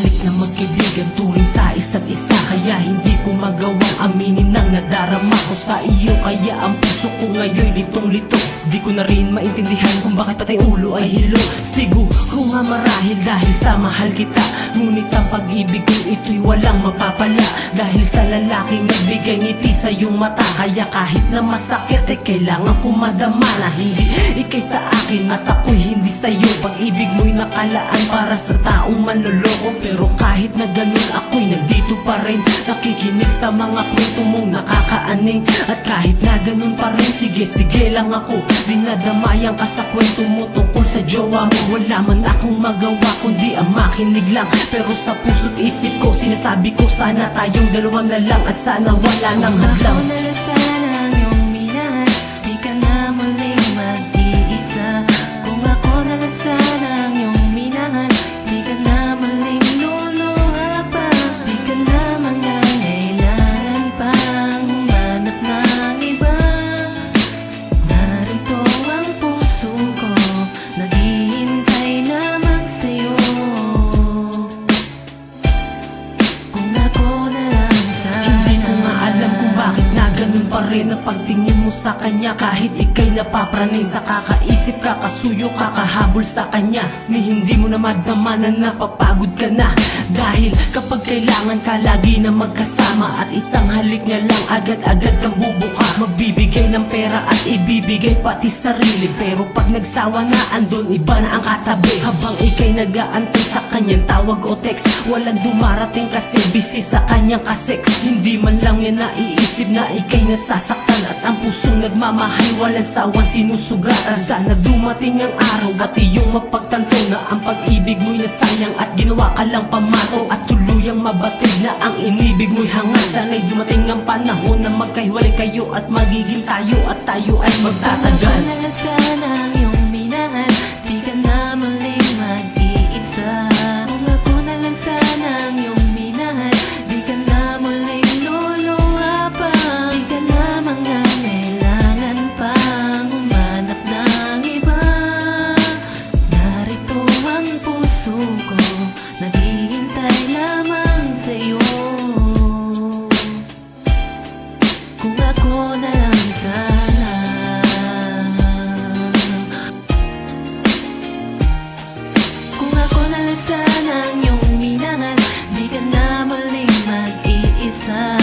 Matalik na magkaibigan, turing sa isa't isa. Kaya hindi ko magawang aminin ang nadarama ko sa iyo. Kaya ang puso ko ngayon litong-lito. Di ko na rin maintindihan kung bakit patay ulo ay hilo. Siguro nga marahil dahil sa mahal kita, ngunit ang pag-ibig ko ito'y walang mapapala. Dahil sa lalaking nagbigay ngiti sa iyong mata, kaya kahit na masakit ay kailangan ko madama na hindi ikay sa akin at ako'y hindi sa'yo. Pag-ibig mo'y nakalaan para sa taong manloloko. Pero kahit na ganun ako'y nandito pa rin, nakikinig sa mga kwento mong nakakaaning. At kahit na ganun pa rin, sige lang ako, dinadamayan ka sa kwento mo tungkol sa jowa mo. Wala man akong magawa kundi ang makinig lang. Pero sa puso't isip ko sinasabi ko, sana tayong dalawa na lang at sana wala nang hadlang. Ako na sana ang iyong minahal, di ka na muling mag-iisa. Kung ako na lang sana ang iyong minahal, di ka na muling luluha pa. Di ka na mangangailangan pang humanap ng iba. Narito ang puso ko, naghihintay lamang sa'yo. Kung ako na lang sana. Hindi ko nga alam kung bakit na ganun pa rin ang pagtingin mo sa kanya. Kahit ikay napapraning sa kakaisip, kakasuyo, kakahabol sa kanya, ni hindi mo na madama na napapagod ka na. Dahil kapag kailangan ka lagi na magkasama, at isang halik niya lang agad-agad kang bubuka. Magbibigay ng pera at ibibigay pati sarili. Pero pag nagsawa na, andun iba na ang katabi. Habang ikay nag-aantay sa kanyang tawag o text, walang dumarating kasi busy sa kanyang kasex. Hindi man lang niya naiisip na ikay nasasaktan, at ang pusong nagmamahal walang sawang sinusugatan. Sana dumating ang araw at iyong mapagtanto na ang pag-ibig mo'y nasayang at ginawa ka lang pamato, at tuluyang mabatid na ang inibig mo'y hangal. Sana'y dumating ang panahon na magkahiwalay kayo at magiging tayo, at tayo ay magtatagal. Ako na lang sana ang iyong minahal, di ka na muling mag-iisa. Kung ako na lang sana ang iyong minahal, di ka na muling luluha pa. Di ka na mangangailangan pang humanap ng iba. Narito ang puso ko, naghihintay lamang sa'yo. Kung ako na lang sana. Kung ako na lang sana ang iyong minahal, di ka na muling mag-iisa.